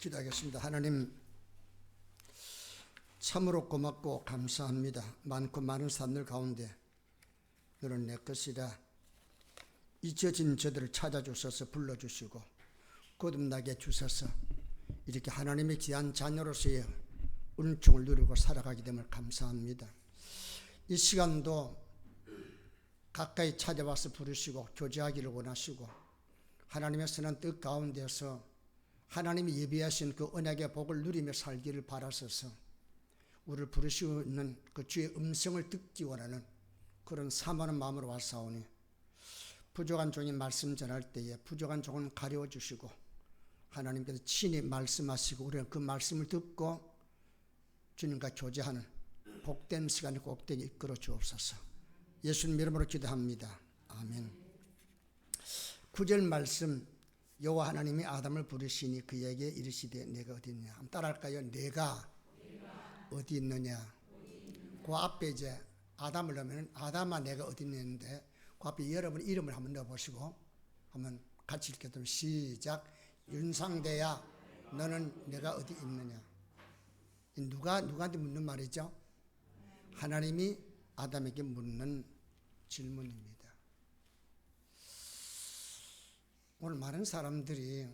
기도하겠습니다. 하나님, 참으로 고맙고 감사합니다. 많고 많은 사람들 가운데 너는 내 것이다. 잊혀진 저들을 찾아주셔서 불러주시고 거듭나게 주셔서 이렇게 하나님의 귀한 자녀로서의 은총을 누리고 살아가게 됨을 감사합니다. 이 시간도 가까이 찾아와서 부르시고 교제하기를 원하시고 하나님의 선한 뜻 가운데서 하나님이 예비하신 그 언약의 복을 누리며 살기를 바라셔서 우리를 부르시는 그 주의 음성을 듣기 원하는 그런 사모하는 마음으로 왔사오니 부족한 종이 말씀 전할 때에 부족한 종은 가려워 주시고 하나님께서 친히 말씀하시고 우리는 그 말씀을 듣고 주님과 교제하는 복된 시간이 꼭 되게 이끌어 주옵소서. 예수님 이름으로 기도합니다. 아멘. 9절 말씀, 여호와 하나님이 아담을 부르시니 그에게 이르시되 내가 어디 있느냐. 한번 따라할까요? 내가 어디 있느냐. 그 앞에 이제 아담을 넣으면 아담아 내가 어디 있는데 그 앞에 여러분 이름을 한번 넣어보시고 한번 같이 읽겠습니다. 시작. 윤상대야 너는 내가 어디 있느냐. 누구한테 묻는 말이죠? 하나님이 아담에게 묻는 질문입니다. 오늘 많은 사람들이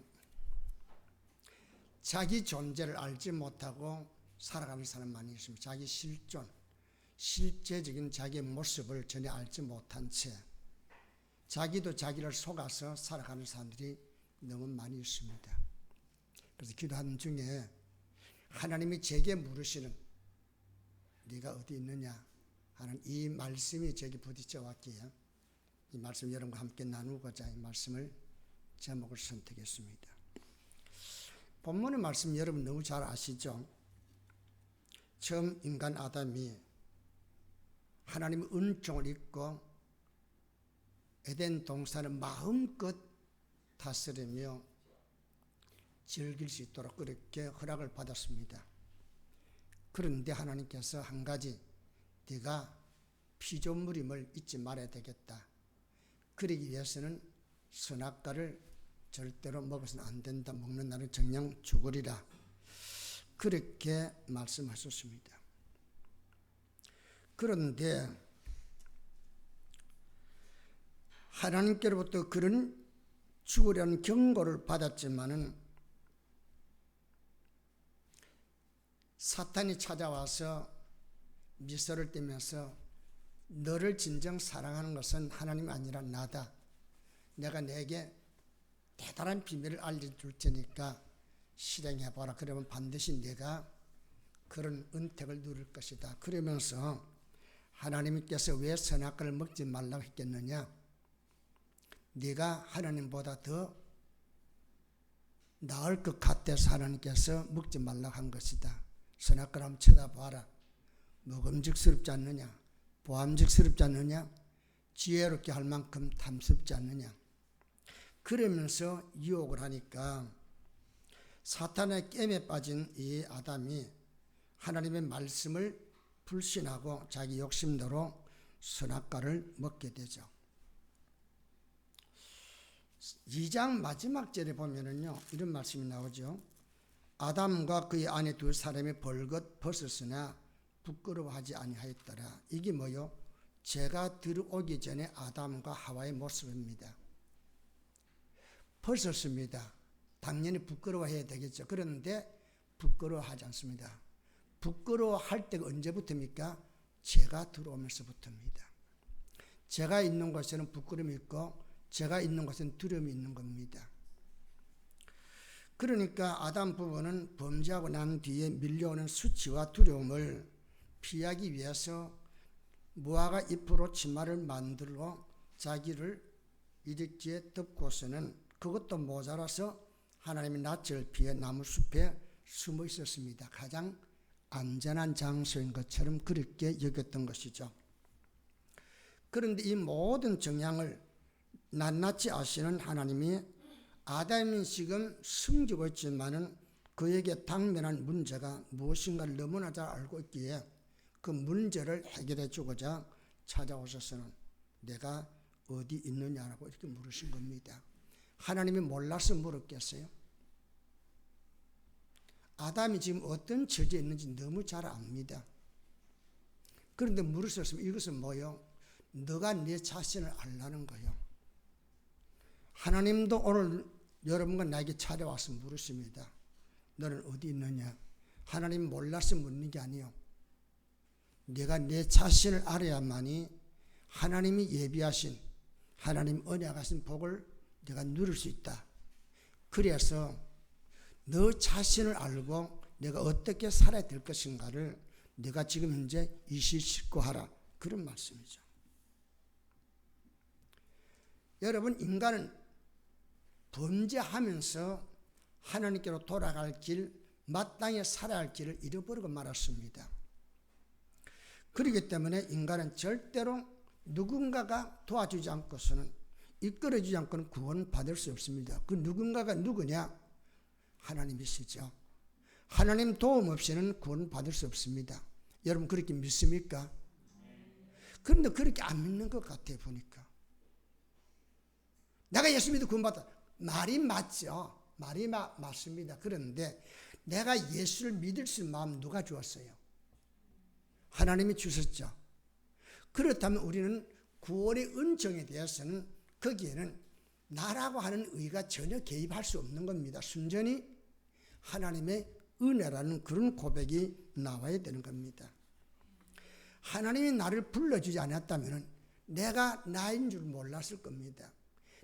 자기 존재를 알지 못하고 살아가는 사람 많이 있습니다. 자기 실존, 실제적인 자기의 모습을 전혀 알지 못한 채 자기도 자기를 속아서 살아가는 사람들이 너무 많이 있습니다. 그래서 기도하는 중에 하나님이 제게 물으시는 네가 어디 있느냐 하는 이 말씀이 제게 부딪혀 왔기에 이 말씀 여러분과 함께 나누고자 이 말씀을 제목을 선택했습니다. 본문의 말씀 여러분 너무 잘 아시죠? 처음 인간 아담이 하나님의 은총을 입고 에덴 동산을 마음껏 다스리며 즐길 수 있도록 그렇게 허락을 받았습니다. 그런데 하나님께서 한 가지, 네가 피조물임을 잊지 말아야 되겠다. 그러기 위해서는 선악과를 절대로 먹어서는 안 된다. 먹는 날은 정녕 죽으리라. 그렇게 말씀하셨습니다. 그런데 하나님께로부터 그런 죽으려는 경고를 받았지만은 사탄이 찾아와서 미소를 띠면서 너를 진정 사랑하는 것은 하나님이 아니라 나다. 내가 내게 대단한 비밀을 알려줄 테니까 실행해봐라. 그러면 반드시 내가 그런 은택을 누릴 것이다. 그러면서 하나님께서 왜 선악과를 먹지 말라고 했겠느냐. 네가 하나님보다 더 나을 것 같아서 하나님께서 먹지 말라고 한 것이다. 선악과를 한번 쳐다봐라. 먹음직스럽지 않느냐. 보암직스럽지 않느냐. 지혜롭게 할 만큼 탐스럽지 않느냐. 그러면서 유혹을 하니까 사탄의 깸에 빠진 이 아담이 하나님의 말씀을 불신하고 자기 욕심대로 선악과를 먹게 되죠. 2장 마지막 절에 보면은요, 이런 말씀이 나오죠. 아담과 그의 아내 두 사람이 벌겋 벗었으나 부끄러워하지 아니하였더라. 이게 뭐요? 죄가 들어오기 전에 아담과 하와의 모습입니다. 벗었습니다. 당연히 부끄러워해야 되겠죠. 그런데 부끄러워하지 않습니다. 부끄러워할 때가 언제부터입니까? 죄가 들어오면서부터입니다. 죄가 있는 곳에는 부끄러움이 있고 죄가 있는 곳에는 두려움이 있는 겁니다. 그러니까 아담 부부는 범죄하고 난 뒤에 밀려오는 수치와 두려움을 피하기 위해서 무화과 잎으로 치마를 만들고 자기를 이렇게 덮고서는 그것도 모자라서 하나님의 낯을 피해 나무숲에 숨어 있었습니다. 가장 안전한 장소인 것처럼 그렇게 여겼던 것이죠. 그런데 이 모든 정향을 낱낱이 아시는 하나님이 아담이 지금 숨기고 있지만은 그에게 당면한 문제가 무엇인가를 너무나 잘 알고 있기에 그 문제를 해결해 주고자 찾아오셔서는 내가 어디 있느냐라고 이렇게 물으신 겁니다. 하나님이 몰라서 물었겠어요? 아담이 지금 어떤 처지에 있는지 너무 잘 압니다. 그런데 물으셨으면 이것은 뭐요? 너가 내 자신을 알라는 거요. 하나님도 오늘 여러분과 나에게 찾아와서 물으십니다. 너는 어디 있느냐? 하나님 몰라서 묻는 게 아니요. 내가 내 자신을 알아야만이 하나님이 예비하신, 하나님 언약하신 복을 내가 누릴 수 있다. 그래서 너 자신을 알고 내가 어떻게 살아야 될 것인가를 내가 지금 현재 이실직고하라. 그런 말씀이죠. 여러분, 인간은 범죄하면서 하나님께로 돌아갈 길, 마땅히 살아야 할 길을 잃어버리고 말았습니다. 그렇기 때문에 인간은 절대로 누군가가 도와주지 않고서는, 이끌어주지 않고는 구원받을 수 없습니다. 그 누군가가 누구냐? 하나님이시죠. 하나님 도움 없이는 구원받을 수 없습니다. 여러분 그렇게 믿습니까? 그런데 그렇게 안 믿는 것 같아요. 보니까 내가 예수 믿어 구원받았다. 말이 맞죠. 말이 맞습니다. 그런데 내가 예수를 믿을 수 있는 마음 누가 주었어요? 하나님이 주셨죠. 그렇다면 우리는 구원의 은총에 대해서는 거기에는 나라고 하는 의가 전혀 개입할 수 없는 겁니다. 순전히 하나님의 은혜라는 그런 고백이 나와야 되는 겁니다. 하나님이 나를 불러주지 않았다면 내가 나인 줄 몰랐을 겁니다.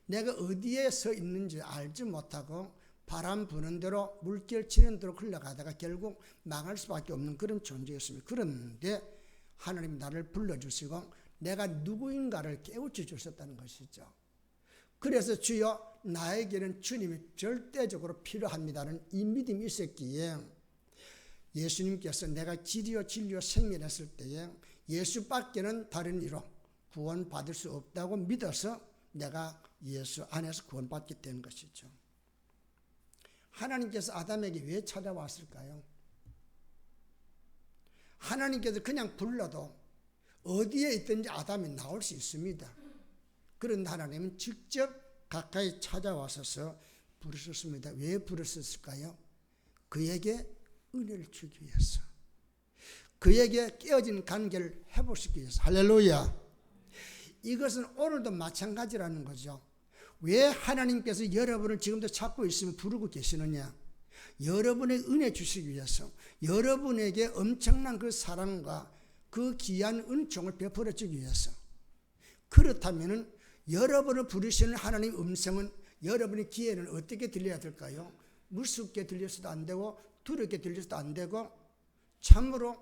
내가 어디에 서 있는지 알지 못하고 바람 부는 대로 물결 치는 대로 흘러가다가 결국 망할 수밖에 없는 그런 존재였습니다. 그런데 하나님이 나를 불러주시고 내가 누구인가를 깨우쳐 주셨다는 것이죠. 그래서 주여 나에게는 주님이 절대적으로 필요합니다는 이 믿음이 있었기에 예수님께서 내가 길이요 진리요 생명했을 때에 예수밖에는 다른 이로 구원받을 수 없다고 믿어서 내가 예수 안에서 구원받게 된 것이죠. 하나님께서 아담에게 왜 찾아왔을까요? 하나님께서 그냥 불러도 어디에 있든지 아담이 나올 수 있습니다. 그런데 하나님은 직접 가까이 찾아와서 부르셨습니다. 왜 부르셨을까요? 그에게 은혜를 주기 위해서, 그에게 깨어진 관계를 회복시키기 위해서. 할렐루야. 이것은 오늘도 마찬가지라는 거죠. 왜 하나님께서 여러분을 지금도 찾고 있으면 부르고 계시느냐? 여러분의 은혜 주시기 위해서, 여러분에게 엄청난 그 사랑과 그 귀한 은총을 베풀어 주기 위해서. 그렇다면 여러분을 부르시는 하나님의 음성은 여러분의 귀에는 어떻게 들려야 될까요? 무섭게 들려서도 안 되고 두렵게 들려서도 안 되고 참으로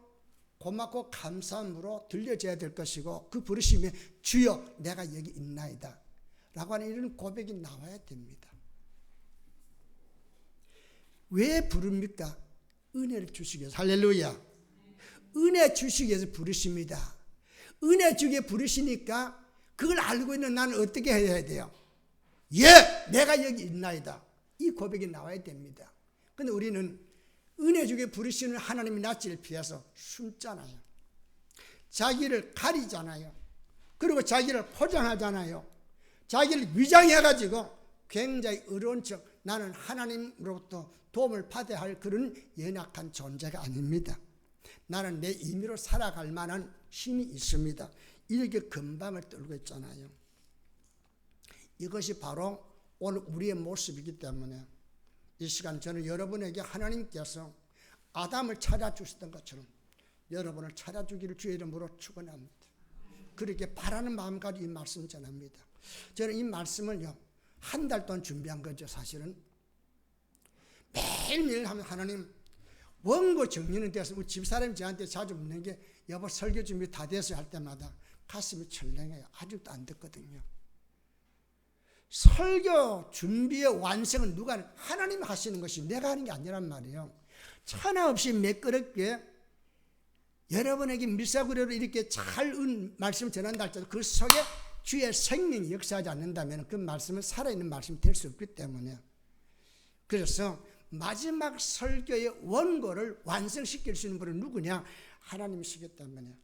고맙고 감사함으로 들려져야 될 것이고, 그 부르심에 주여 내가 여기 있나이다 라고 하는 이런 고백이 나와야 됩니다. 왜 부릅니까? 은혜를 주시기 위해서. 할렐루야. 은혜 주시기 위해서 부르십니다. 은혜 주기에 부르시니까 그걸 알고 있는 나는 어떻게 해야 돼요? 예, 내가 여기 있나이다. 이 고백이 나와야 됩니다. 그런데 우리는 은혜 주기에 부르시는 하나님의 낯을 피해서 숨잖아요. 자기를 가리잖아요. 그리고 자기를 포장하잖아요. 자기를 위장해가지고 굉장히 어려운 척, 나는 하나님으로부터 도움을 받아야 할 그런 연약한 존재가 아닙니다. 나는 내 임의로 살아갈 만한 힘이 있습니다. 이렇게 건방을 떨고 있잖아요. 이것이 바로 오늘 우리의 모습이기 때문에 이 시간 저는 여러분에게 하나님께서 아담을 찾아주셨던 것처럼 여러분을 찾아주기를 주의 이름으로 축원합니다. 그렇게 바라는 마음까지 이 말씀을 전합니다. 저는 이 말씀을요, 한 달 동안 준비한 거죠. 사실은 매일매일 하면 하나님 원고 정리는 돼서 우리 집사람이 저한테 자주 묻는 게, 여보 설교 준비 다 됐어요 할 때마다 가슴이 철렁해요. 아직도 안 됐거든요. 설교 준비의 완성은 누가? 하나님이 하시는 것이 내가 하는 게 아니란 말이에요. 천하 없이 매끄럽게 여러분에게 밀사구려로 이렇게 잘 말씀을 전한다 할지라도 그 속에 주의 생명이 역사하지 않는다면 그 말씀은 살아있는 말씀이 될 수 없기 때문에, 그래서 마지막 설교의 원고를 완성시킬 수 있는 분은 누구냐? 하나님이시기 때문에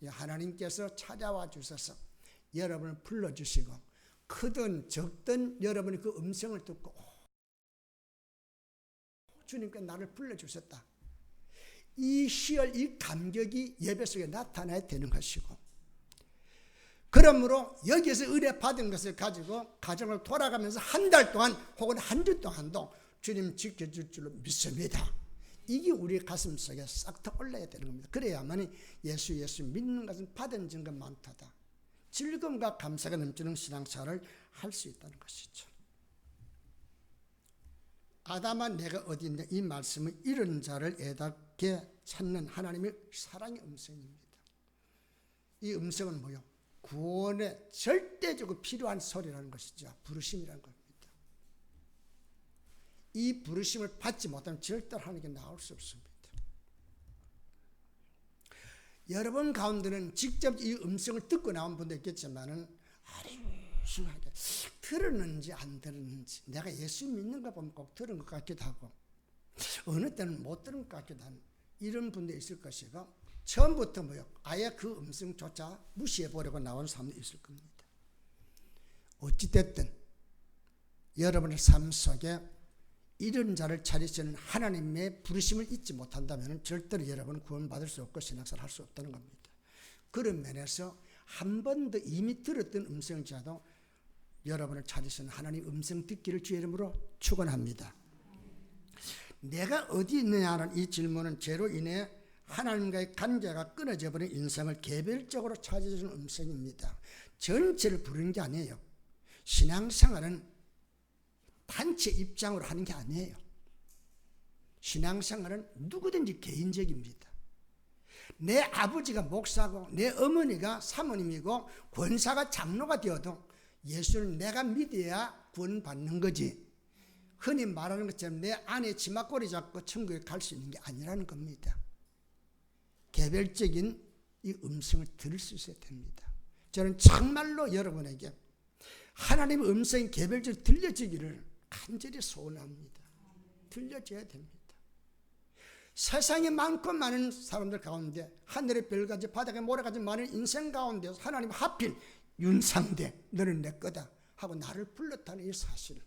하나님께서 찾아와 주셔서 여러분을 불러주시고 크든 적든 여러분이 그 음성을 듣고 주님께 나를 불러주셨다. 이 희열, 이 감격이 예배 속에 나타나야 되는 것이고, 그러므로 여기에서 은혜 받은 것을 가지고 가정을 돌아가면서 한 달 동안 혹은 한 주 동안도 주님 지켜줄 줄로 믿습니다. 이게 우리 가슴 속에 싹 다 올라야 되는 겁니다. 그래야만 예수 믿는 것은 받은 증거 많다다. 즐거움과 감사가 넘치는 신앙생활을 할 수 있다는 것이죠. 아담아 내가 어디 있냐, 이 말씀은 이런 자를 애답게 찾는 하나님의 사랑의 음성입니다. 이 음성은 뭐요? 구원에 절대적으로 필요한 소리라는 것이죠. 부르심이라는 겁니다. 이 부르심을 받지 못하면 절대로 하나님께 나올 수 없습니다. 여러분 가운데는 직접 이 음성을 듣고 나온 분도 있겠지만은 심하게 들었는지 안 들었는지, 내가 예수 믿는 거 보면 꼭 들은 것 같기도 하고 어느 때는 못 들은 것 같기도 하는 이런 분도 있을 것이고, 처음부터 아예 그 음성조차 무시해버리고 나온 사람도 있을 겁니다. 어찌됐든 여러분의 삶 속에 이런 자를 차리시는 하나님의 부르심을 잊지 못한다면 절대로 여러분은 구원받을 수 없고 신앙생활 할 수 없다는 겁니다. 그런 면에서 한 번 더 이미 들었던 음성자도 여러분을 찾으시는 하나님 음성 듣기를 주의 이름으로 축원합니다. 내가 어디 있느냐는 이 질문은 죄로 인해 하나님과의 관계가 끊어져 버린 인생을 개별적으로 찾아주는 음성입니다. 전체를 부르는 게 아니에요. 신앙생활은 단체 입장으로 하는 게 아니에요. 신앙생활은 누구든지 개인적입니다. 내 아버지가 목사고 내 어머니가 사모님이고 권사가 장로가 되어도 예수를 내가 믿어야 구원받는 거지, 흔히 말하는 것처럼 내 안에 치마꼬리 잡고 천국에 갈 수 있는 게 아니라는 겁니다. 개별적인 이 음성을 들을 수 있어야 됩니다. 저는 정말로 여러분에게 하나님의 음성이 개별적으로 들려지기를 간절히 소원합니다. 들려져야 됩니다. 세상에 많고 많은 사람들 가운데, 하늘의 별같이 바닥에 모래같이 많은 인생 가운데 하나님 하필 윤상대 너는 내 거다 하고 나를 불렀다는 이 사실,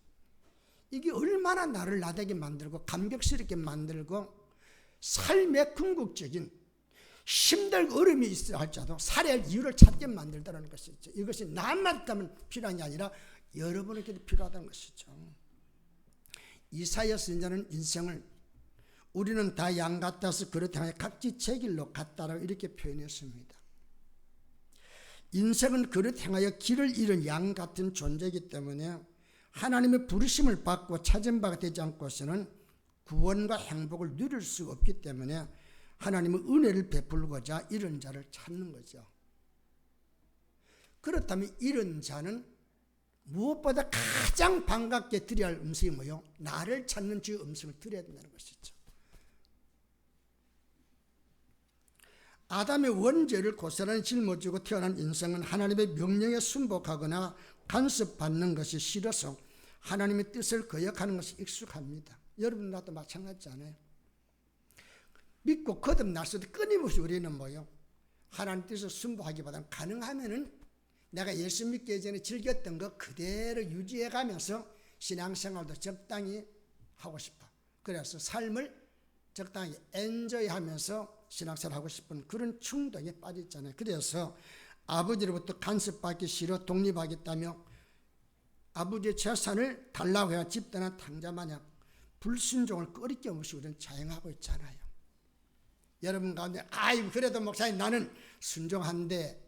이게 얼마나 나를 나되게 만들고 감격스럽게 만들고 삶의 궁극적인 힘들고 어려움이 있어 할지라도 살아야 할 이유를 찾게 만들다는 것이죠. 이것이 나만 때문에 필요한 게 아니라 여러분에게도 필요하다는 것이죠. 이사야 선지자는 인생을 우리는 다 양 같아서 그릇 향해 각지 제 길로 갔다라고 이렇게 표현했습니다. 인생은 그릇 향하여 길을 잃은 양 같은 존재이기 때문에 하나님의 부르심을 받고 찾은 바가 되지 않고서는 구원과 행복을 누릴 수가 없기 때문에 하나님의 은혜를 베풀고자 이런 자를 찾는 거죠. 그렇다면 이런 자는 무엇보다 가장 반갑게 드려야 할 음성이 뭐요? 나를 찾는 주의 음성을 드려야 된다는 것이죠. 아담의 원죄를 고스란히 짊어지고 태어난 인생은 하나님의 명령에 순복하거나 간섭받는 것이 싫어서 하나님의 뜻을 거역하는 것이 익숙합니다. 여러분 나도 마찬가지잖아요. 믿고 거듭났을 때 끊임없이 우리는 뭐요? 하나님 뜻을 순복하기보다는 가능하면은 내가 예수 믿기 전에 즐겼던 거 그대로 유지해가면서 신앙생활도 적당히 하고 싶어. 그래서 삶을 적당히 엔조이하면서 신앙생활 하고 싶은 그런 충동에 빠졌잖아요. 그래서 아버지로부터 간섭받기 싫어 독립하겠다며 아버지의 재산을 달라고 해야 집단한 탕자마냥 불순종을 꺼리게 없이 우리는 자행하고 있잖아요. 여러분 가운데 그래도 목사님 나는 순종하네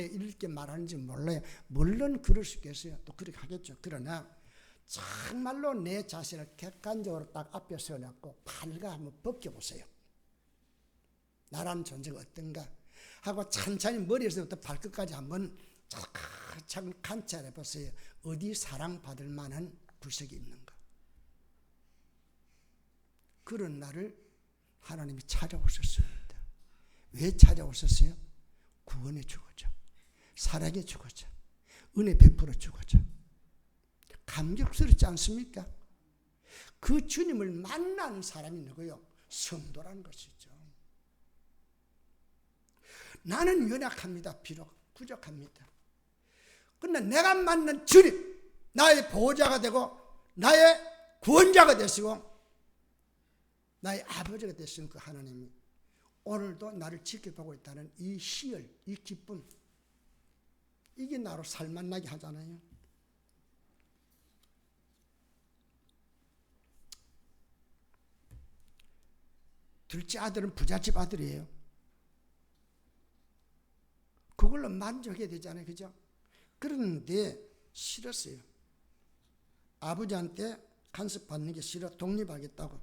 이렇게 말하는지 몰라요. 물론 그럴 수 있겠어요. 또 그렇게 하겠죠. 그러나 정말로 내 자신을 객관적으로 딱 앞에 세워놓고 팔과 한번 벗겨보세요. 나라는 존재가 어떤가 하고 찬찬히 머리에서부터 발끝까지 한번 차근 관찰해 보세요. 어디 사랑받을 만한 구석이 있는가. 그런 나를 하나님이 찾아오셨습니다. 왜 찾아오셨어요? 구원해 주고자, 사랑해 주고자, 은혜 베풀어 주고자. 감격스럽지 않습니까? 그 주님을 만난 사람이 누구요? 성도라는 것이죠. 나는 연약합니다. 비록 부족합니다. 그런데 내가 만난 주님, 나의 보호자가 되고 나의 구원자가 되시고 나의 아버지가 되신 그 하나님이 오늘도 나를 지켜보고 있다는 이 희열, 이 기쁨, 이게 나로 살만나게 하잖아요. 둘째 아들은 부잣집 아들이에요. 그걸로 만족해야 되잖아요. 그죠? 그런데 싫었어요. 아버지한테 간섭받는 게 싫어 독립하겠다고.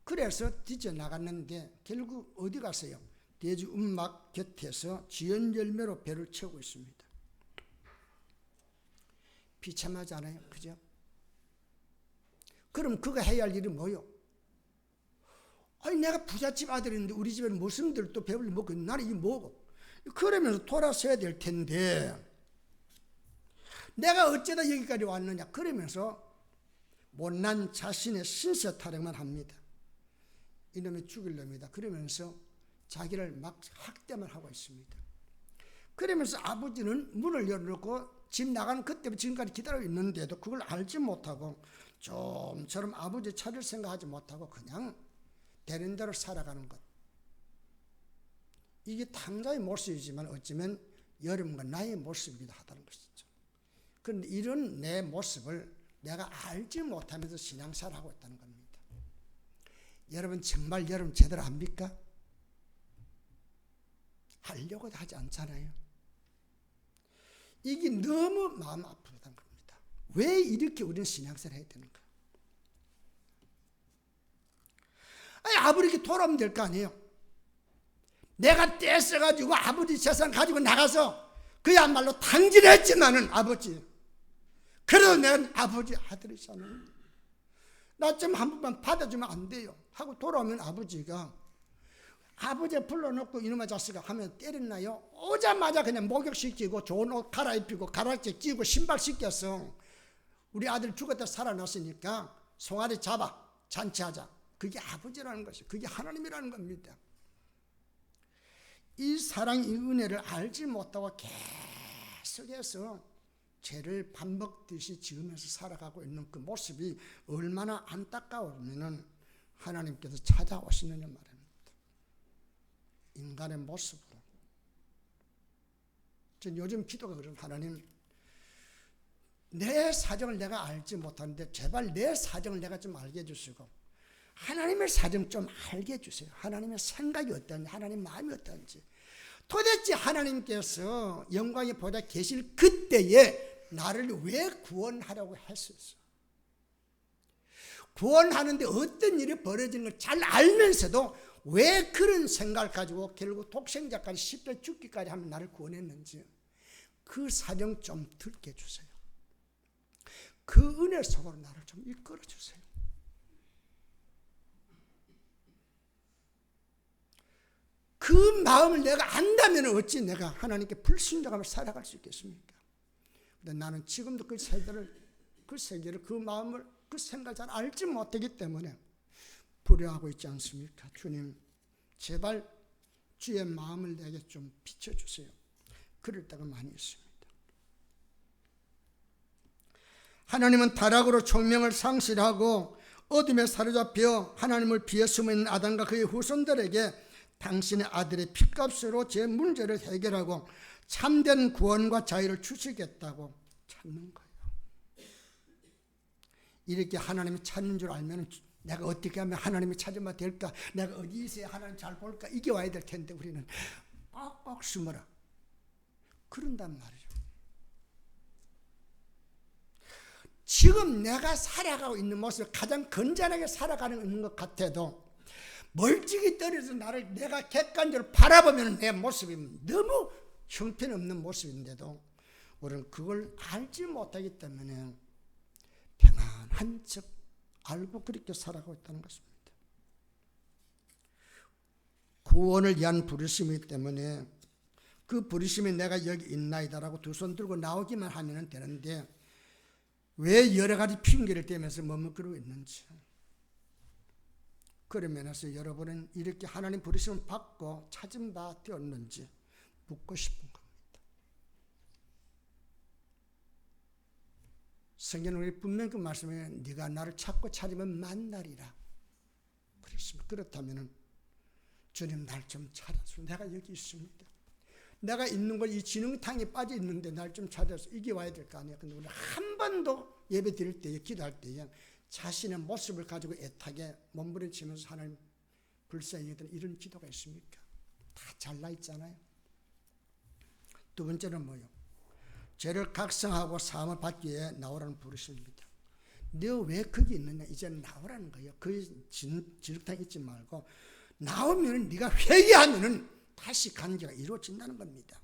그래서 뒤져나갔는데 결국 어디 갔어요? 돼지 움막 곁에서 지연 열매로 배를 채우고 있습니다. 비참하잖아요. 그죠? 그럼 그가 해야 할 일이 뭐요? 아니 내가 부잣집 아들인데 우리 집에는 무슨들 또 배불리 먹고 나는 이게 뭐고? 그러면서 돌아서야 될 텐데 내가 어쩌다 여기까지 왔느냐? 그러면서 못난 자신의 신세 타령만 합니다. 이놈이 죽일 놈이다. 그러면서 자기를 막 학대만 하고 있습니다. 그러면서 아버지는 문을 열어놓고 집 나가는 그때부터 지금까지 기다리고 있는데도 그걸 알지 못하고 좀처럼 아버지 차릴 생각하지 못하고 그냥 되는 대로 살아가는 것. 이게 당자의 모습이지만 어쩌면 여러분과 나의 모습이기도 하다는 것이죠. 그런데 이런 내 모습을 내가 알지 못하면서 신앙생활을 하고 있다는 겁니다. 여러분 정말 여러분 제대로 압니까? 하려고도 하지 않잖아요. 이게 너무 마음 아프다는 겁니다. 왜 이렇게 우리는 신앙생활을 해야 되는가? 아니 아버지 이렇게 돌아오면 될 거 아니에요. 내가 떼써가지고 아버지 재산 가지고 나가서 그야말로 탕진했지만은 아버지 그래도 내가 아버지 아들이잖아요. 나 좀 한 번만 받아주면 안 돼요 하고 돌아오면 아버지가 아버지 불러놓고 이놈의 자식아 하면 때렸나요? 오자마자 그냥 목욕시키고 좋은 옷 갈아입히고 가락지 끼고 신발 씻겨서 우리 아들 죽었다 살아났으니까 송아리 잡아 잔치하자. 그게 아버지라는 것이에요. 그게 하나님이라는 겁니다. 이 사랑, 이 은혜를 알지 못하고 계속해서 죄를 밥 먹듯이 지으면서 살아가고 있는 그 모습이 얼마나 안타까우면 하나님께서 찾아오시느냐 말입니다. 인간의 모습으로. 전 요즘 기도가 그런 하나님 내 사정을 내가 알지 못하는데 제발 내 사정을 내가 좀 알게 해주시고 하나님의 사정 좀 알게 해주세요. 하나님의 생각이 어떤지 하나님 마음이 어떤지 도대체 하나님께서 영광의 보좌 계실 그때에 나를 왜 구원하려고 했었어? 구원하는데 어떤 일이 벌어지는 걸 잘 알면서도 왜 그런 생각을 가지고 결국 독생자까지 십자가에 죽기까지 하면 나를 구원했는지 그 사정 좀 듣게 해주세요. 그 은혜 속으로 나를 좀 이끌어 주세요. 그 마음을 내가 안다면 어찌 내가 하나님께 불순종하며 살아갈 수 있겠습니까? 근데 나는 지금도 그 세계를, 그 마음을, 그 생각을 잘 알지 못하기 때문에 불효하고 있지 않습니까? 주님, 제발 주의 마음을 내게 좀 비춰주세요. 그럴 때가 많이 있습니다. 하나님은 타락으로 총명을 상실하고 어둠에 사로잡혀 하나님을 비에 숨어있는 아담과 그의 후손들에게 당신의 아들의 핏값으로 제 문제를 해결하고 참된 구원과 자유를 주시겠다고 찾는 거예요. 이렇게 하나님이 찾는 줄 알면 내가 어떻게 하면 하나님이 찾으면 될까? 내가 어디 있어야 하나님 잘 볼까? 이게 와야 될 텐데 우리는 꽉꽉 숨어라. 그런단 말이죠. 지금 내가 살아가고 있는 모습 가장 건전하게 살아가는 있는 것 같아도 멀찍이 떨어져서 나를 내가 객관적으로 바라보면 내 모습이 너무 형편없는 모습인데도 우리는 그걸 알지 못하기 때문에 평안한 척 알고 그렇게 살아가고 있다는 것입니다. 구원을 위한 부르심이기 때문에 그 부르심이 내가 여기 있나이다라고 두 손 들고 나오기만 하면 되는데 왜 여러 가지 핑계를 대면서 머뭇거리고 있는지 그런 면에서 여러분은 이렇게 하나님 부르심을 받고 찾은 바 되었는지 묻고 싶은 겁니다. 성경은 우리 분명히 그 말씀에 네가 나를 찾고 찾으면 만나리라 그랬어요. 찾았습니다. 그렇다면 주님 날 좀 찾아서 내가 여기 있습니다. 내가 있는 걸 이 지능탕에 빠져 있는데 날 좀 찾아서 이게 와야 될 거 아니야. 근데 우리 한 번도 예배 드릴 때에 기도할 때에 자신의 모습을 가지고 애타게 몸부림치면서 하나님 불쌍히 여기던 이런 기도가 있습니까? 다 잘나 있잖아요. 두 번째는 뭐요? 죄를 각성하고 사함을 받기 위해 나오라는 부르심입니다. 너 왜 거기 있느냐? 이제 나오라는 거예요. 그 진흙탕 있지 말고 나오면 네가 회개하면은 다시 관계가 이루어진다는 겁니다.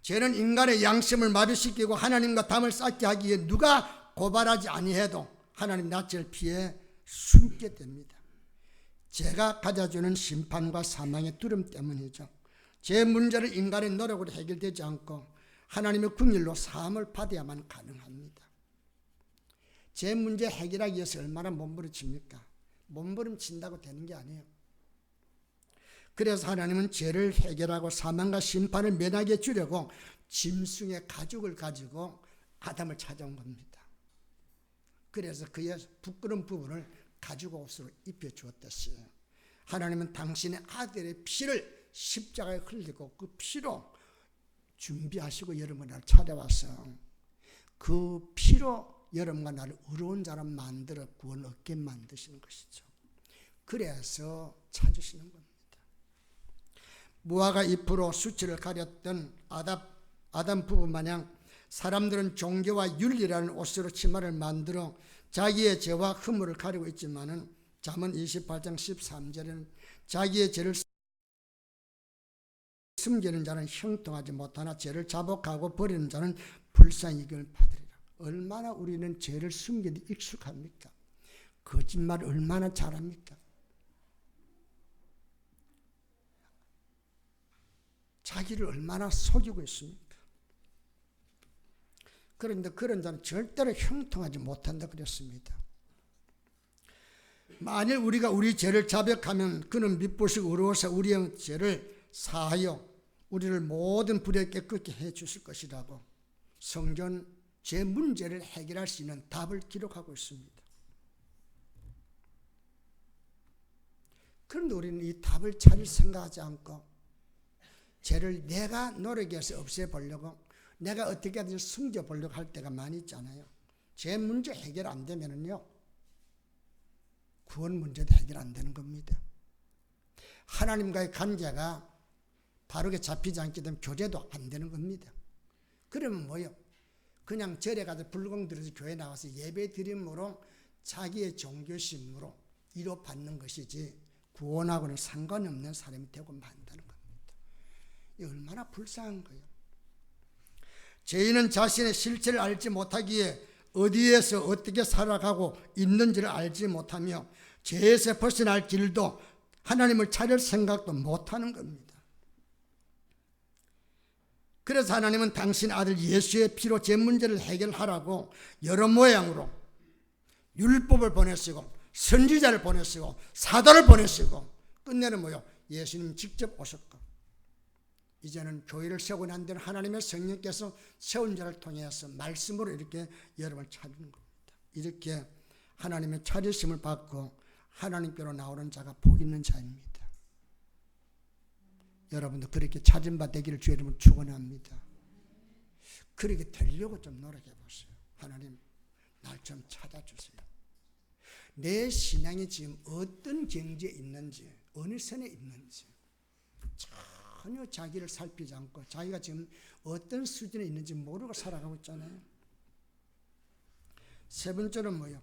죄는 인간의 양심을 마비시키고 하나님과 담을 쌓게 하기 위해 누가 고발하지 아니해도 하나님 낯을 피해 숨게 됩니다. 죄가 가져주는 심판과 사망의 두려움 때문이죠. 죄 문제를 인간의 노력으로 해결되지 않고 하나님의 긍휼로 사함을 받아야만 가능합니다. 죄 문제 해결하기 위해서 얼마나 몸부림칩니까? 몸부림친다고 되는 게 아니에요. 그래서 하나님은 죄를 해결하고 사망과 심판을 면하게 주려고 짐승의 가죽을 가지고 아담을 찾아온 겁니다. 그래서 그의 부끄러운 부분을 가죽 옷으로 입혀주었댔어요. 하나님은 당신의 아들의 피를 십자가에 흘리고 그 피로 준비하시고 여러분과 나를 찾아와서 그 피로 여러분과 나를 의로운 자로 만들어 구원 얻게 만드시는 것이죠. 그래서 찾으시는 겁니다. 무화과 잎으로 수치를 가렸던 아담 부부 마냥 사람들은 종교와 윤리라는 옷으로 치마를 만들어 자기의 죄와 허물을 가리고 있지만은 잠언 28장 13절에는 자기의 죄를 숨기는 자는 형통하지 못하나 죄를 자복하고 버리는 자는 불쌍히 여김을 받으리라. 얼마나 우리는 죄를 숨기는 데 익숙합니까? 거짓말 얼마나 잘합니까? 자기를 얼마나 속이고 있습니까? 그런데 그런 자는 절대로 형통하지 못한다 그랬습니다. 만일 우리가 우리 죄를 자백하면 그는 미쁘시고 의로워서 우리의 죄를 사하여 우리를 모든 불에 깨끗게 해 주실 것이라고 성경은 죄 문제를 해결할 수 있는 답을 기록하고 있습니다. 그런데 우리는 이 답을 찾을 생각하지 않고 죄를 내가 노력해서 없애보려고 내가 어떻게든 숨겨보려고 할 때가 많이 있잖아요. 죄 문제 해결 안 되면은요 구원 문제도 해결 안 되는 겁니다. 하나님과의 관계가 바르게 잡히지 않게 되면 교제도 안 되는 겁니다. 그러면 뭐요? 그냥 절에 가서 불공 들어서 교회 나와서 예배 드림으로 자기의 종교심으로 위로받는 것이지 구원하고는 상관이 없는 사람이 되고 만다는 겁니다. 이 얼마나 불쌍한 거예요. 죄인은 자신의 실체를 알지 못하기에 어디에서 어떻게 살아가고 있는지를 알지 못하며 죄에서 벗어날 길도 하나님을 찾을 생각도 못하는 겁니다. 그래서 하나님은 당신 아들 예수의 피로 죄 문제를 해결하라고 여러 모양으로 율법을 보내시고 선지자를 보내시고 사도를 보내시고 끝내는 뭐요? 예수님 직접 오셨고 이제는 교회를 세우고 난 데는 하나님의 성령께서 세운 자를 통해서 말씀으로 이렇게 여러분을 찾는 겁니다. 이렇게 하나님의 찾으심을 받고 하나님께로 나오는 자가 복 있는 자입니다. 여러분도 그렇게 찾은 바 되기를 주의 이름으로 축원합니다. 그렇게 되려고 좀 노력해 보세요. 하나님 날 좀 찾아주세요. 내 신앙이 지금 어떤 경지에 있는지 어느 선에 있는지 전혀 자기를 살피지 않고 자기가 지금 어떤 수준에 있는지 모르고 살아가고 있잖아요. 세 번째는 뭐예요?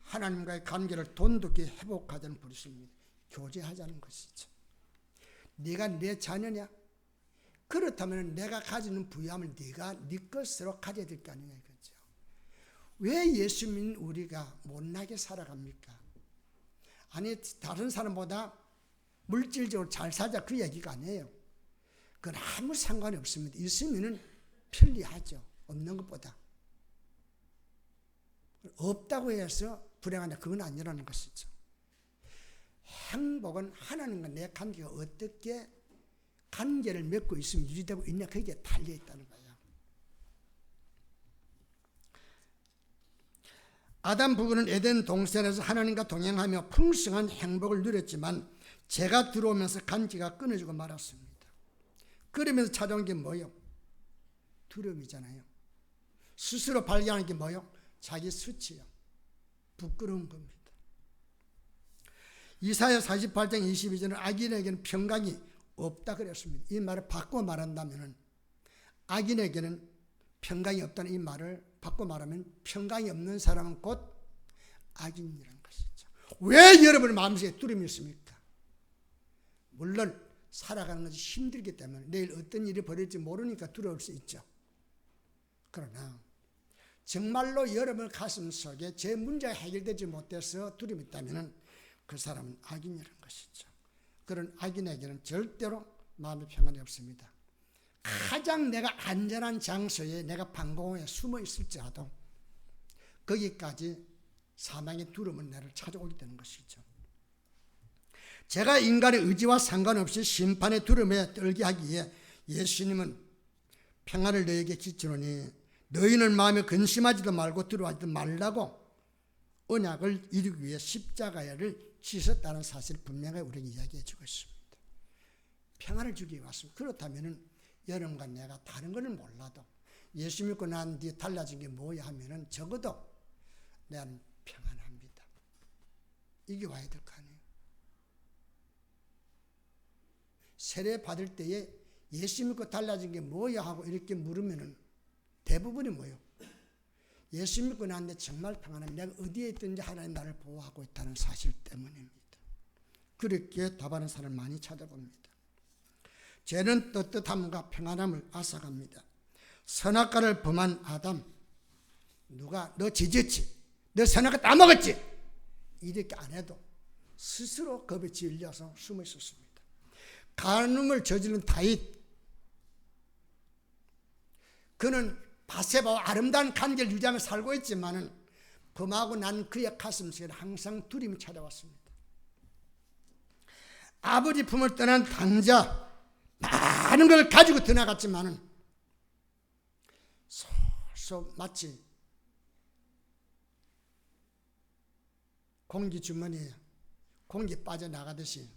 하나님과의 관계를 돈독히 회복하자는 부르심입니다. 교제하자는 것이죠. 네가 내 자녀냐? 그렇다면 내가 가지는 부유함을 네가 네 것으로 가져야 될 거 아니냐 이거죠. 왜 예수 믿는 우리가 못나게 살아갑니까? 아니 다른 사람보다 물질적으로 잘 살자 그 얘기가 아니에요. 그건 아무 상관이 없습니다. 있으면 편리하죠. 없는 것보다. 없다고 해서 불행하다 그건 아니라는 것이죠. 행복은 하나님과 내 관계가 어떻게 관계를 맺고 있으면 유지되고 있냐 거기에 달려있다는 거예요. 아담 부부는 에덴 동산에서 하나님과 동행하며 풍성한 행복을 누렸지만 죄가 들어오면서 간기가 끊어지고 말았습니다. 그러면서 찾아온 게 뭐요? 두려움이잖아요. 스스로 발견하는 게 뭐요? 자기 수치요. 부끄러운 겁니다. 이사야 48장 22절은 악인에게는 평강이 없다 그랬습니다. 이 말을 바꿔 말한다면 악인에게는 평강이 없다는 이 말을 바꿔 말하면 평강이 없는 사람은 곧 악인이라는 것이죠. 왜 여러분 마음속에 두려움이 있습니까? 물론 살아가는 것이 힘들기 때문에 내일 어떤 일이 벌어질지 모르니까 두려울 수 있죠. 그러나 정말로 여러분 가슴 속에 제 문제가 해결되지 못해서 두려움이 있다면 그 사람은 악인이라는 것이죠. 그런 악인에게는 절대로 마음의 평안이 없습니다. 가장 내가 안전한 장소에 내가 방공호에 숨어 있을지라도 거기까지 사망의 두려움은 나를 찾아오게 되는 것이죠. 제가 인간의 의지와 상관없이 심판의 두려움에 떨게 하기에 예수님은 평안을 너에게 주노니 너희는 마음에 근심하지도 말고 두려워하지도 말라고 언약을 이루기 위해 십자가를 지셨다는 사실을 분명하게 우리에게 이야기해 주고 있습니다. 평안을 주기 위해 왔습니다. 그렇다면 여러분과 내가 다른 것은 몰라도 예수 믿고 난 뒤에 달라진 게 뭐야 하면은 적어도 나는 평안합니다. 이게 와야 될 거 아니에요. 세례 받을 때에 예수 믿고 달라진 게 뭐야 하고 이렇게 물으면은 대부분이 뭐예요? 예수 믿고 나는데 정말 평안함. 내가 어디에 있든지 하나님 나를 보호하고 있다는 사실 때문입니다. 그렇게 답하는 사람을 많이 찾아봅니다. 죄는 떳떳함과 평안함을 앗아갑니다. 선악과를 범한 아담, 누가 너 지졌지? 너 선악과 다 먹었지? 이렇게 안 해도 스스로 겁에 질려서 숨어 있었습니다. 간음을 저지른 다윗, 그는 바세바와 아름다운 관계를 유지하며 살고 있지만은 범하고 난 그의 가슴속에 항상 두려움이 찾아왔습니다. 아버지 품을 떠난 당자, 많은 걸 가지고 떠나갔지만은 솔솔 마치 공기 주머니에 공기 빠져나가듯이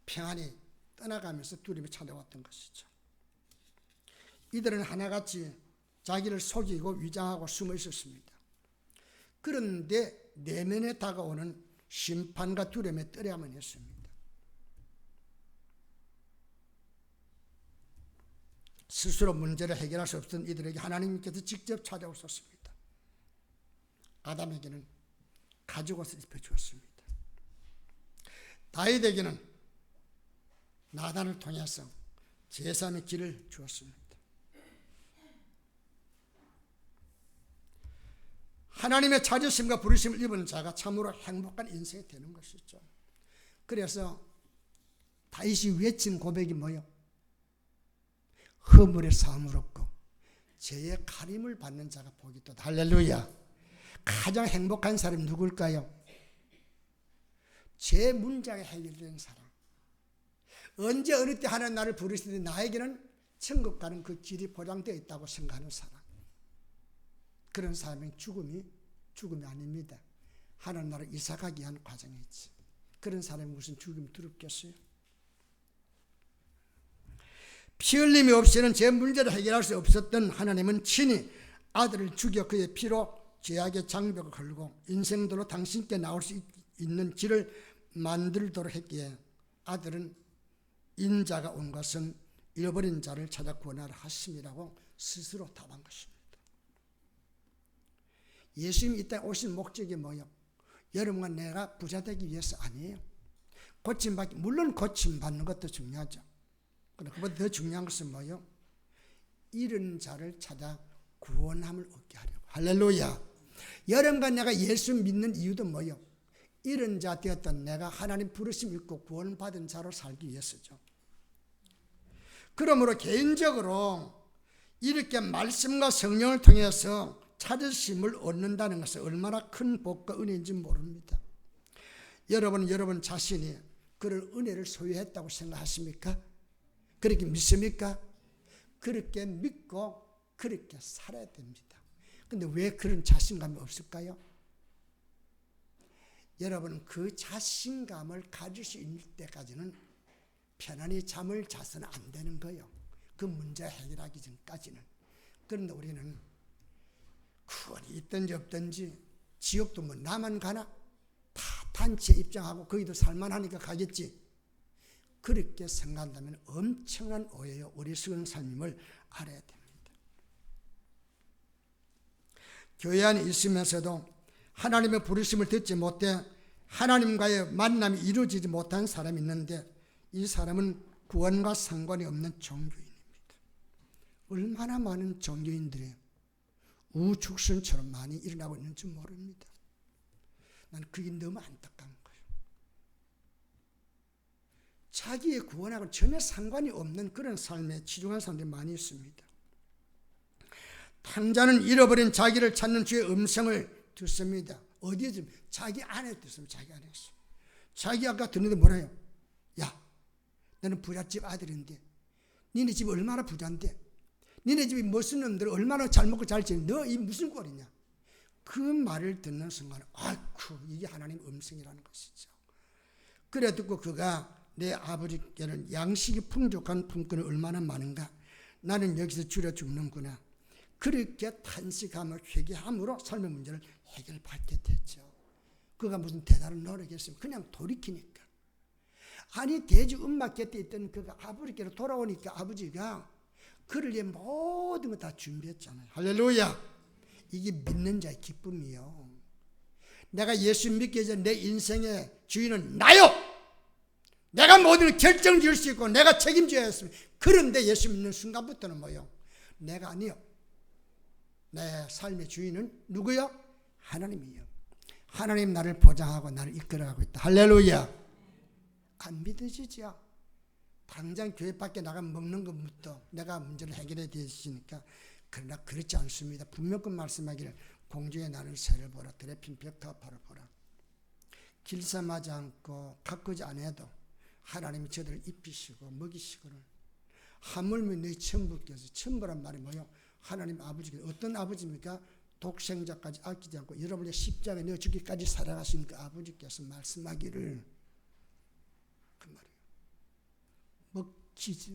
평안이 떠나가면서 두려움이 찾아왔던 것이죠. 이들은 하나같이 자기를 속이고 위장하고 숨어 있었습니다. 그런데 내면에 다가오는 심판과 두려움에 떨어야만 했습니다. 스스로 문제를 해결할 수 없던 이들에게 하나님께서 직접 찾아오셨습니다. 아담에게는 가죽옷을 입혀주었습니다. 다윗에게는 나단을 통해서 제사의 길을 주었습니다. 하나님의 찾으심과 부르심을 입은 자가 참으로 행복한 인생이 되는 것이죠. 그래서 다윗이 외친 고백이 뭐예요? 허물의 사함을 없고 죄의 가림을 받는 자가 복이 있도다. 할렐루야. 가장 행복한 사람이 누굴까요? 죄 문제가 해결된 사람. 언제 어느 때 하나님 나를 부르시는데 나에게는 천국 가는 그 길이 보장되어 있다고 생각하는 사람. 그런 사람은 죽음이 아닙니다. 하나님 나라로 이사가기 위한 과정이지. 그런 사람이 무슨 죽음이 두렵겠어요? 피 흘림이 없이는 제 문제를 해결할 수 없었던 하나님은 친히 아들을 죽여 그의 피로 죄악의 장벽을 걸고 인생도로 당신께 나올 수 있는 길을 만들도록 했기에 아들은 인자가 온 것은 잃어버린 자를 찾아 구원하라 하심이라고 스스로 답한 것입니다. 예수님이 이 땅에 오신 목적이 뭐예요? 여러분과 내가 부자 되기 위해서 아니에요. 고침받기, 물론 고침받는 것도 중요하죠. 그러나 그보다 더 중요한 것은 뭐예요? 잃은 자를 찾아 구원함을 얻게 하려고. 할렐루야. 여러분과 내가 예수 믿는 이유도 뭐예요? 잃은 자 되었던 내가 하나님 부르심 있고 구원받은 자로 살기 위해서죠. 그러므로 개인적으로 이렇게 말씀과 성령을 통해서 찾으심을 얻는다는 것은 얼마나 큰 복과 은혜인지 모릅니다. 여러분 자신이 그런 은혜를 소유했다고 생각하십니까? 그렇게 믿습니까? 그렇게 믿고 그렇게 살아야 됩니다. 근데 왜 그런 자신감이 없을까요? 여러분, 그 자신감을 가질 수 있을 때까지는 편안히 잠을 자서는 안 되는 거예요. 그 문제 해결하기 전까지는. 그런데 우리는 구원이 있든지 없든지 지옥도 뭐 나만 가나? 다 단체에 입장하고 거기도 살만하니까 가겠지. 그렇게 생각한다면 엄청난 오해요. 어리석은 삶임을 알아야 됩니다. 교회 안에 있으면서도 하나님의 부르심을 듣지 못해 하나님과의 만남이 이루어지지 못한 사람이 있는데 이 사람은 구원과 상관이 없는 종교인입니다. 얼마나 많은 종교인들이 우축선처럼 많이 일어나고 있는지 모릅니다. 난 그게 너무 안타까운 거예요. 자기의 구원하고 전혀 상관이 없는 그런 삶에 치중한 사람들이 많이 있습니다. 탕자는 잃어버린 자기를 찾는 주의 음성을 듣습니다. 어디에 듣습니까? 자기 안에 듣습니다. 자기 안에서. 자기 아까 듣는데 뭐래요? 야, 너는 부잣집 아들인데 니네 집이 얼마나 부자인데 니네 집이 무슨 놈들 얼마나 잘 먹고 잘 지내 너 이 무슨 꼴이냐. 그 말을 듣는 순간 아이쿠 이게 하나님 음성이라는 것이죠. 그래 듣고 그가 내 아버지께는 양식이 풍족한 품꾼이 얼마나 많은가. 나는 여기서 줄여 죽는구나. 그렇게 탄식하며 회개함으로 삶의 문제를 해결받게 됐죠. 그가 무슨 대단한 노력이었으면 그냥 돌이키니까. 아니 돼지 엄마 곁에 있던 그가 아버지께로 돌아오니까 아버지가 그를 위해 모든 거 다 준비했잖아요. 할렐루야. 이게 믿는 자의 기쁨이요. 내가 예수 믿기 전에 내 인생의 주인은 나요. 내가 모든 결정 지을 수 있고 내가 책임져야 했습니다. 그런데 예수 믿는 순간부터는 뭐요? 내가 아니요. 내 삶의 주인은 누구요? 하나님이요. 하나님 나를 보장하고 나를 이끌어가고 있다. 할렐루야. 안 믿어지죠. 당장 교회 밖에 나가 먹는 것부터 내가 문제를 해결해 되시니까. 그러나 그렇지 않습니다. 분명히 말씀하기를 공중에 나는 새를 보라. 들에 핀 벽타파를 보라. 길쌈하지 않고 가꾸지 않아도 하나님이 저들을 입히시고 먹이시고는 하물며 너희 천부께서 천부란 말이 뭐요? 하나님 아버지께서 어떤 아버지입니까? 독생자까지 아끼지 않고 여러분의 십자가에 내어 죽기까지 살아가신 그 아버지께서 말씀하기를 그 말이에요.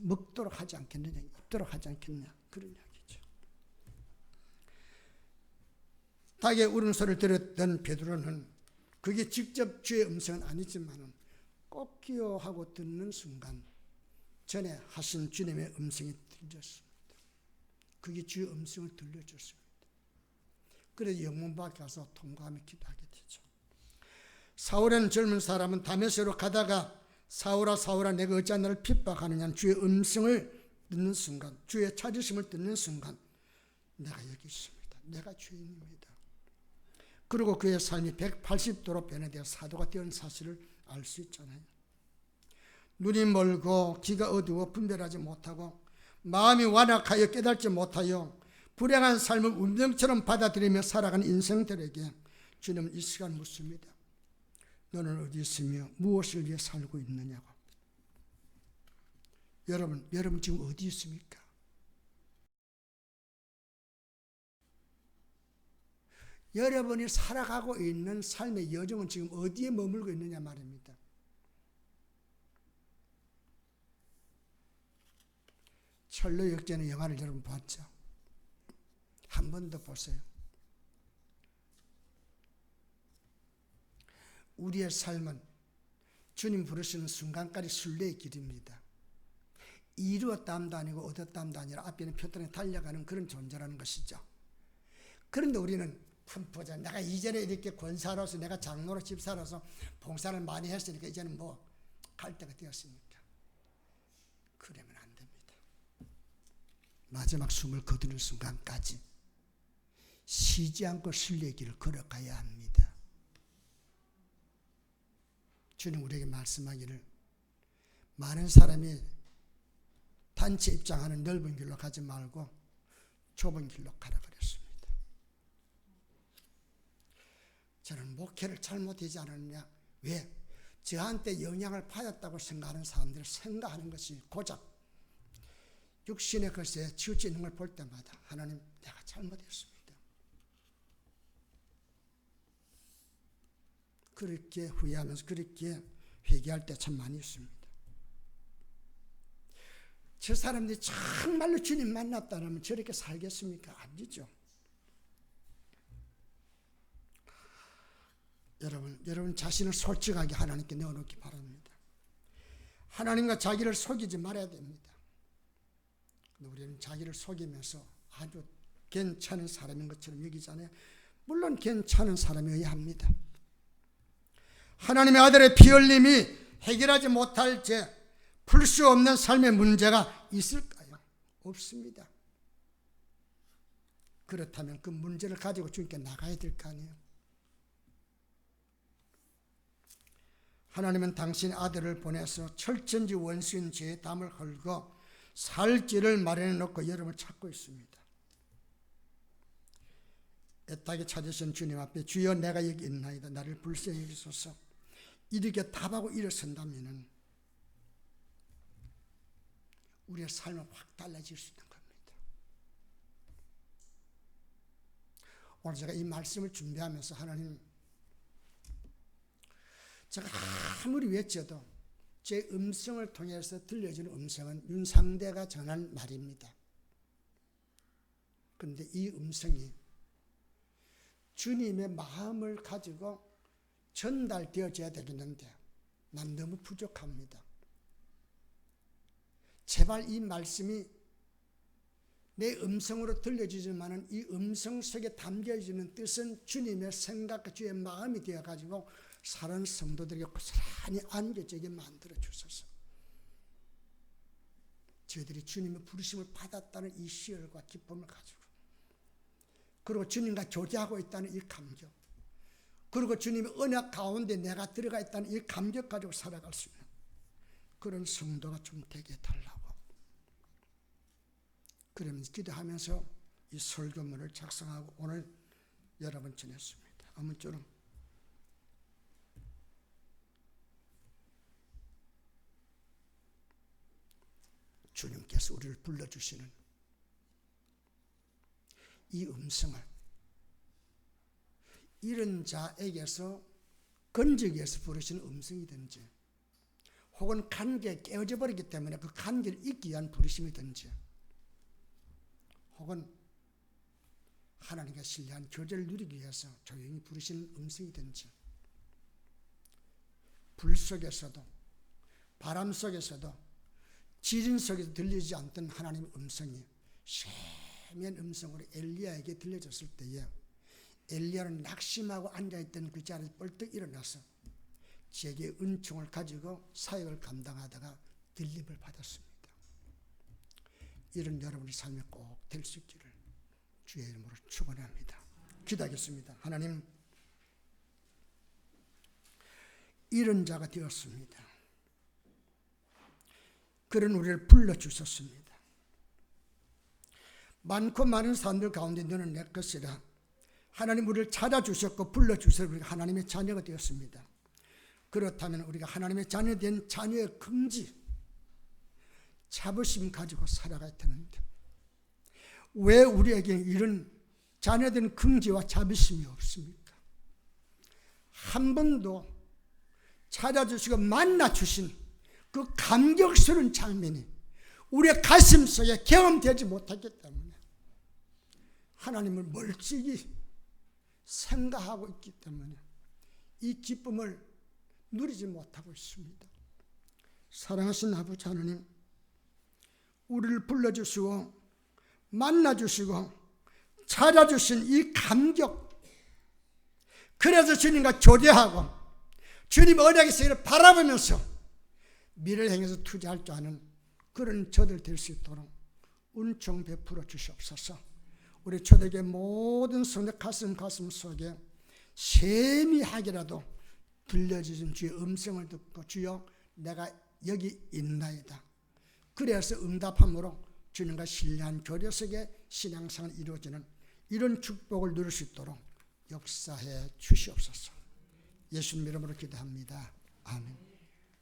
먹도록 하지 않겠느냐, 입도록 하지 않겠느냐 그런 이야기죠. 닭의 울음소리를 들었던 베드로는 그게 직접 주의 음성은 아니지만 꼭 기어하고 듣는 순간 전에 하신 주님의 음성이 들렸습니다. 그게 주의 음성을 들려줬습니다. 그래서 영문 밖에 가서 통과하며 기도하게 되죠. 사울이라는 젊은 사람은 다메섹으로 가다가 사울아 사울아 내가 어찌 나를 핍박하느냐 주의 음성을 듣는 순간 주의 찾으심을 듣는 순간 내가 여기 있습니다. 내가 주인입니다. 그리고 그의 삶이 180도로 변화되어 사도가 되는 사실을 알 수 있잖아요. 눈이 멀고 귀가 어두워 분별하지 못하고 마음이 완악하여 깨닫지 못하여 불행한 삶을 운명처럼 받아들이며 살아가는 인생들에게 주님은 이 시간 묻습니다. 너는 어디 있으며 무엇을 위해 살고 있느냐고. 여러분 지금 어디 있습니까? 여러분이 살아가고 있는 삶의 여정은 지금 어디에 머물고 있느냐 말입니다. 철로 역전의 영화를 여러분 봤죠? 한 번 더 보세요. 우리의 삶은 주님 부르시는 순간까지 순례의 길입니다. 이루었다함도 아니고 얻었다함도 아니라 앞에는 표단에 달려가는 그런 존재라는 것이죠. 그런데 우리는 보자. 내가 이전에 이렇게 권사로서 내가 장로로 집사로서 봉사를 많이 했으니까 이제는 뭐 갈 때가 되었으니까. 그러면 안 됩니다. 마지막 숨을 거두는 순간까지 쉬지 않고 순례의 길을 걸어가야 합니다. 주님 우리에게 말씀하기를 많은 사람이 단체 입장하는 넓은 길로 가지 말고 좁은 길로 가라 그랬습니다. 저는 목회를 잘못하지 않았느냐? 왜? 저한테 영향을 받았다고 생각하는 사람들을 생각하는 것이 고작 육신의 것에 치우쳐 있는 걸 볼 때마다 하나님 내가 잘못했습니다. 그렇게 후회하면서 그렇게 회개할 때 참 많이 있습니다. 저 사람들이 정말로 주님 만났다면 저렇게 살겠습니까? 아니죠. 여러분 자신을 솔직하게 하나님께 내어놓기 바랍니다. 하나님과 자기를 속이지 말아야 됩니다. 우리는 자기를 속이면서 아주 괜찮은 사람인 것처럼 여기잖아요. 물론 괜찮은 사람이어야 합니다. 하나님의 아들의 피 흘림이 해결하지 못할 죄, 풀 수 없는 삶의 문제가 있을까요? 없습니다. 그렇다면 그 문제를 가지고 주님께 나가야 될 거 아니에요. 하나님은 당신의 아들을 보내서 철천지 원수인 죄의 담을 헐고 살 길을 마련해 놓고 여러분을 찾고 있습니다. 애타게 찾으신 주님 앞에 주여 내가 여기 있나이다. 나를 불쌍히 여기소서. 이렇게 답하고 일어선다면 우리의 삶은 확 달라질 수 있는 겁니다. 오늘 제가 이 말씀을 준비하면서 하나님, 제가 아무리 외쳐도 제 음성을 통해서 들려주는 음성은 윤상대가 전한 말입니다. 그런데 이 음성이 주님의 마음을 가지고 전달되어져야 되겠는데 난 너무 부족합니다. 제발 이 말씀이 내 음성으로 들려지지만은 이 음성 속에 담겨지는 뜻은 주님의 생각과 주의 마음이 되어가지고 사는 성도들에게 고스란히 안겨지게 만들어 주소서. 저희들이 주님의 부르심을 받았다는 이 시열과 기쁨을 가지고, 그리고 주님과 교제하고 있다는 이 감격, 그리고 주님의 언약 가운데 내가 들어가 있다는 이 감격 가지고 살아갈 수 있는 그런 성도가 좀 되게 해달라고, 그러면서 기도하면서 이 설교문을 작성하고 오늘 여러분 전했습니다. 아무쪼록 주님께서 우리를 불러주시는 이 음성을 이런 자에게서 건지기 위해서 부르시는 음성이든지, 혹은 관계에 깨어져 버리기 때문에 그 관계를 잇기 위한 부르심이든지, 혹은 하나님과 신뢰한 교제를 누리기 위해서 조용히 부르시는 음성이든지, 불 속에서도 바람 속에서도 지진 속에서 들리지 않던 하나님의 음성이 세미한 음성으로 엘리야에게 들려졌을 때에 엘리야는 낙심하고 앉아있던 그 자리에서 벌떡 일어나서 제게 은총을 가지고 사역을 감당하다가 들림을 받았습니다. 이런 여러분의 삶이 꼭 될 수 있기를 주의 이름으로 축원합니다. 기도하겠습니다. 하나님, 이런 자가 되었습니다. 그런 우리를 불러주셨습니다. 많고 많은 사람들 가운데 너는 내 것이라. 하나님 우리를 찾아주셨고 불러주셔서 우리가 하나님의 자녀가 되었습니다. 그렇다면 우리가 하나님의 자녀된 자녀의 긍지, 자부심 가지고 살아가야 되는데 왜 우리에게 이런 자녀된 긍지와 자부심이 없습니까? 한 번도 찾아주시고 만나주신 그 감격스러운 장면이 우리의 가슴 속에 경험되지 못했기 때문에 하나님을 멀찍이 생각하고 있기 때문에 이 기쁨을 누리지 못하고 있습니다. 사랑하신 아버지 하나님, 우리를 불러주시고 만나주시고 찾아주신 이 감격, 그래서 주님과 교제하고 주님 언약의 세계를 바라보면서 미래를 향해서 투자할 줄 아는 그런 저들 될 수 있도록 은총 베풀어 주시옵소서. 우리 초대교회 모든 성도 가슴 속에 세미하게라도 들려주신 주의 음성을 듣고 주여 내가 여기 있나이다. 그래서 응답함으로 주님과 신뢰한 교제 속에 신앙생활이 이루어지는 이런 축복을 누릴 수 있도록 역사해 주시옵소서. 예수님 이름으로 기도합니다. 아멘.